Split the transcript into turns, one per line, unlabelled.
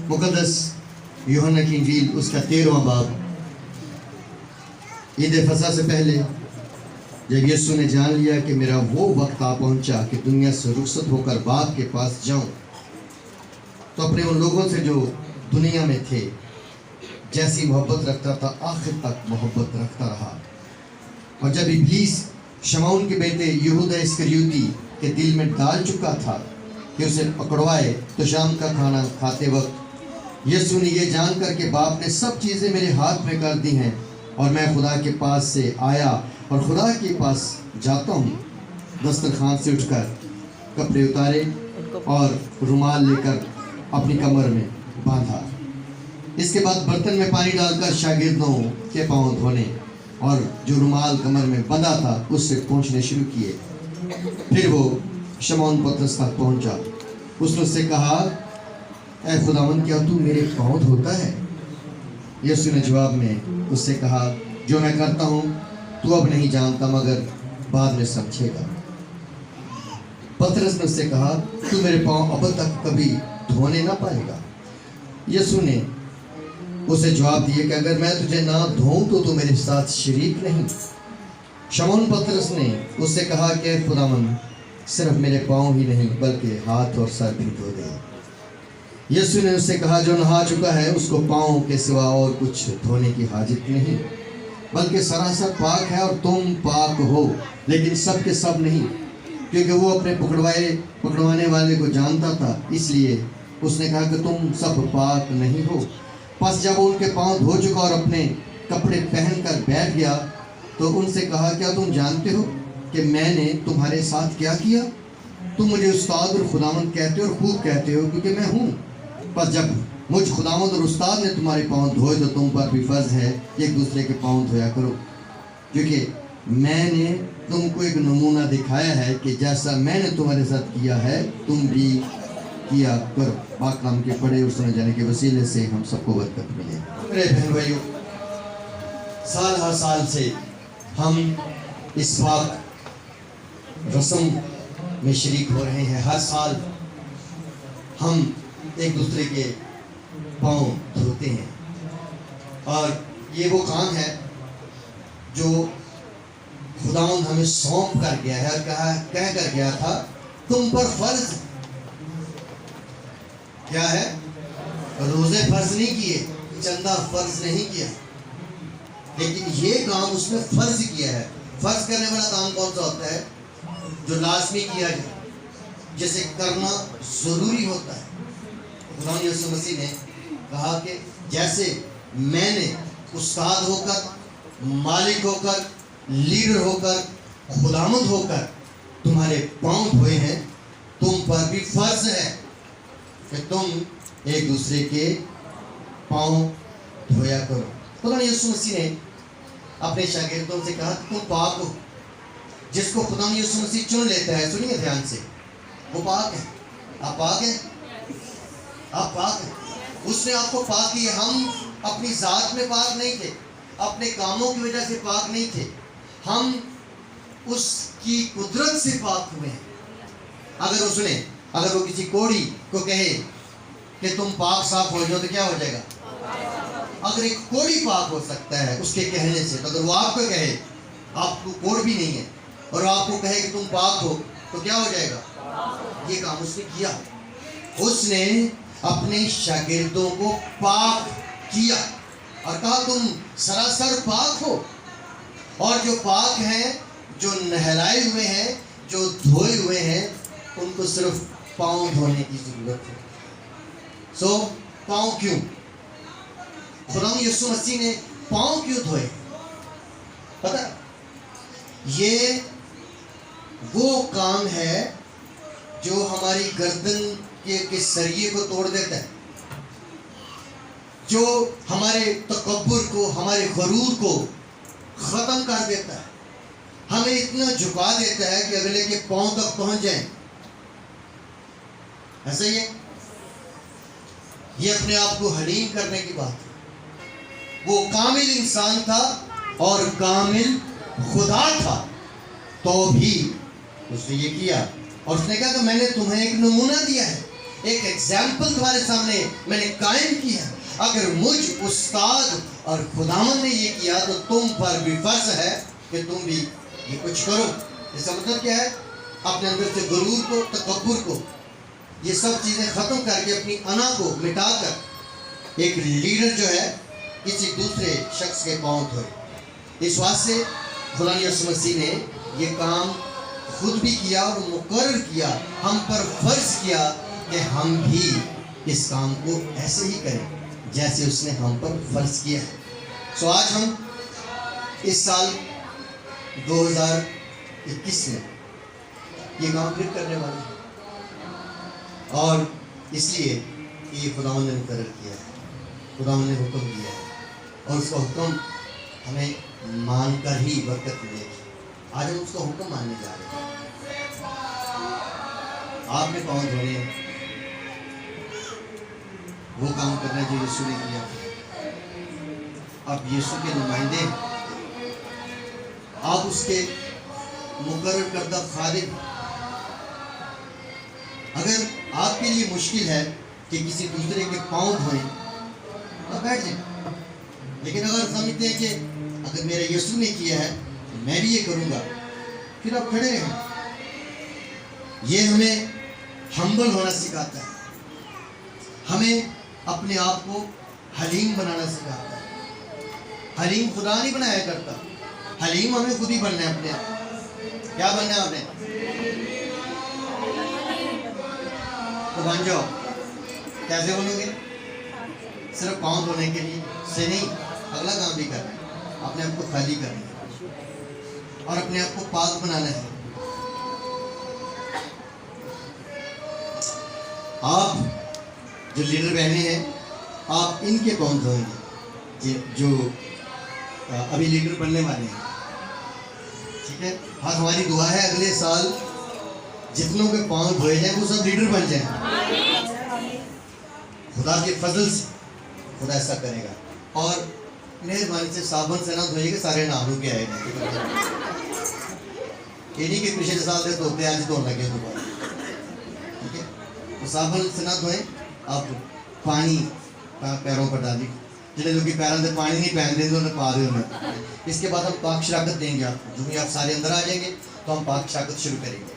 मुकद्दस यूहन्ना की इंजील उसका 13वां बाब। ईद फसा से पहले जब यीशु ने जान लिया कि मेरा वो वक्त आ पहुंचा कि दुनिया से रुखसत होकर बाप के पास जाऊं, तो अपने उन लोगों से जो दुनिया में थे जैसी मोहब्बत रखता था आखिर तक मोहब्बत रखता रहा। और जब इब्लीस शमौन के बेटे यहूदा इस्करियोती के दिल में डाल चुका था कि उसे पकड़वाए, तो शाम का खाना खाते वक्त यीशु ने ये जानकर कि बाप ने सब चीज़ें मेरे हाथ में कर दी हैं और मैं खुदा के पास से आया और खुदा के पास जाता हूँ, दस्तरखान से उठकर कपड़े उतारे और रुमाल लेकर अपनी कमर में बांधा। इसके बाद बर्तन में पानी डालकर शागिर्दों के पाँव धोने और जो रुमाल कमर में बंधा था उससे पोंछने शुरू किए। फिर वो शमौन पतरस तक पहुंचा। उसने उससे कहा, ऐ खुदावंद, क्या तू मेरे पाँव धोता है? यीशु ने जवाब में उससे कहा, जो मैं करता हूँ तू अब नहीं जानता मगर बाद में समझेगा। पतरस ने उससे कहा, तू मेरे पाँव अब तक कभी धोने ना पाएगा। यीशु ने उसे जवाब दिया कि अगर मैं तुझे ना धोऊं तो तू मेरे साथ शरीक नहीं। शमौन पतरस ने उससे कहा कि खुदावंद, सिर्फ मेरे पाँव ही नहीं बल्कि हाथ और सर भी धो दे। यीशु ने उससे कहा, जो नहा चुका है उसको पाँव के सिवा और कुछ धोने की हाजत नहीं, बल्कि सरासर पाक है और तुम पाक हो, लेकिन सब के सब नहीं, क्योंकि वो अपने पकड़वाने वाले को जानता था। इसलिए उसने कहा कि तुम सब पाक नहीं हो। बस जब वो उनके पाँव धो चुका और अपने कपड़े पहनकर बैठ गया तो उनसे कहा, क्या तुम जानते हो कि मैंने तुम्हारे साथ क्या किया? तुम मुझे उस्ताद और खुदावंद कहते हो और खूब कहते हो, क्योंकि मैं हूँ। पर जब मुझ खुदावंद और उस्ताद ने तुम्हारे पाँव धोए तो तुम पर भी फर्ज है एक दूसरे के पाँव धोया करो, क्योंकि मैंने तुमको एक नमूना दिखाया है कि जैसा मैंने तुम्हारे साथ किया है तुम भी किया करो। बाकलाम के पढ़े और सुने जाने के वसीले से हम सबको बरकत मिले। मेरे बहन भाइयों, साल हर साल से हम इस पाक रस्म में शरीक हो रहे हैं। हर साल हम एक दूसरे के पाँव धोते हैं और ये वो काम है जो खुदावंद हमें सौंप कर गया है और कह कर गया था, तुम पर फर्ज क्या है? रोजे फर्ज नहीं किए, चंदा फर्ज नहीं किया, लेकिन ये काम उसने फर्ज किया है। फर्ज करने वाला काम कौन सा होता है? जो लाजमी किया जाए, जिसे करना जरूरी होता है। खुदा यीशु मसीह ने कहा कि जैसे मैंने उस्ताद होकर, मालिक होकर, लीडर होकर, खुदावंद होकर तुम्हारे पाँव धोए हैं, तुम पर भी फर्ज है कि तुम एक दूसरे के पाँव धोया करो। खुदा यीशु मसीह ने अपने शागिर्दों से कहा, तुम पाक हो। जिसको खुदा यीशु मसीह चुन लेता है, सुनिए ध्यान से, वो पाक है। आप पाक हैं? आप पाक हैं। उसने आपको पाक किया। हम अपनी जात में पाक नहीं थे, अपने कामों की वजह से पाक नहीं थे, हम उसकी कुदरत से पाक हुए हैं। अगर वो किसी कोढ़ी को कहे कि तुम पाक साफ हो जाओ तो क्या हो जाएगा? अगर एक कोढ़ी पाक हो सकता है उसके कहने से, तो अगर वो आपको कहे, आपको कोढ़ भी नहीं है, और आपको कहे कि तुम पाक हो, तो क्या हो जाएगा? ये काम उसने किया। उसने अपने शागिर्दों को पाक किया और कहा, तुम सरासर पाक हो। और जो पाक हैं, जो नहलाए हुए हैं, जो धोए हुए हैं, उनको सिर्फ पाँव धोने की जरूरत है। सो पाँव क्यों? खुदा यीशु मसीह ने पाँव क्यों धोए? पता, ये वो काम है जो हमारी गर्दन के सरिये को तोड़ देता है, जो हमारे तकब्बुर को, हमारे गरूर को ख़त्म कर देता है, हमें इतना झुका देता है कि अगले के पाँव तक पहुंच जाए। ऐसा ही है, ये अपने आप को हलीम करने की बात है। वो कामिल इंसान था और कामिल खुदा था, तो भी उसने ये किया और उसने कहा कि मैंने तुम्हें एक नमूना दिया है, ایک ایگزامپل تمہارے سامنے میں نے قائم کیا. اگر مجھ استاد اور خداوند نے یہ کیا تو تم پر بھی فرض ہے کہ تم بھی یہ کچھ کرو. اس کا مطلب کیا ہے؟ اپنے اندر سے غرور کو، تکبر کو، یہ سب چیزیں ختم کر کے اپنی انا کو مٹا کر ایک لیڈر جو ہے کسی دوسرے شخص کے پاؤں دھوئے. اس واسطے خدا یسوع مسیح نے یہ کام خود بھی کیا اور مقرر کیا، ہم پر فرض کیا کہ ہم بھی اس کام کو ایسے ہی کریں جیسے اس نے ہم پر فرض کیا ہے. سو آج ہم اس سال 2021 میں یہ کام پھر کرنے والے ہیں، اور اس لیے کہ یہ خداوند نے مقرر کیا ہے، خداوند نے حکم دیا ہے، اور اس کا حکم ہمیں مان کر ہی برکت ملے گی. آج ہم اس کا حکم ماننے جا رہے ہیں. آپ نے پاؤں دھونے ہیں، وہ کام کرنا جو یسوع نے کیا. آپ یسوع کے نمائندے ہیں، آپ اس کے مقرر کردہ خادم. اگر آپ کے لیے مشکل ہے کہ کسی دوسرے کے پاؤں دھوئیں تو بیٹھ جائیں، لیکن اگر سمجھتے ہیں کہ اگر میرا یسوع نے کیا ہے تو میں بھی یہ کروں گا، پھر آپ کھڑے رہیں. یہ ہمیں ہمبل ہونا سکھاتا ہے، ہمیں اپنے آپ کو حلیم بنانا سکھاتا ہے. حلیم خدا نہیں بنایا کرتا، حلیم ہمیں خود ہی بننا ہے. اپنے آپ کیا بننا ہے؟ آپ نے تو بن جاؤ. کیسے بنو گے؟ صرف پاؤں دھونے کے لیے سے نہیں، اگلا کام بھی کرنا ہے. اپنے آپ کو خالی کرنا ہے اور اپنے آپ کو پاک بنانا ہے. آپ جو لیڈر بہنیں ہیں، آپ ان کے پاؤں دھوئیں گے جو ابھی لیڈر بننے والے ہیں. ٹھیک ہے؟ اور ہماری دعا ہے اگلے سال جتنوں کے پاؤں دھوئے جائیں وہ سب لیڈر بن جائیں. خدا کے فضل سے خدا ایسا کرے گا. اور مہربانی سے صابن سے نہ دھوئے گا، سارے نالوں کے آئے گا. یہ نہیں کہ پچھلے سال سے دھوتے آج دھونے لگے دوبارہ. ٹھیک ہے؟ تو صابن سے نہ دھوئیں، آپ پانی پیروں پر ڈالیں. جنہیں لوگ پیروں سے پانی نہیں پہن دیں تو انہیں پا دے انہیں. اس کے بعد ہم پاک شراکت دیں گے آپ کو. جو بھی آپ سارے اندر آ جائیں گے تو ہم پاک شراکت شروع کریں گے.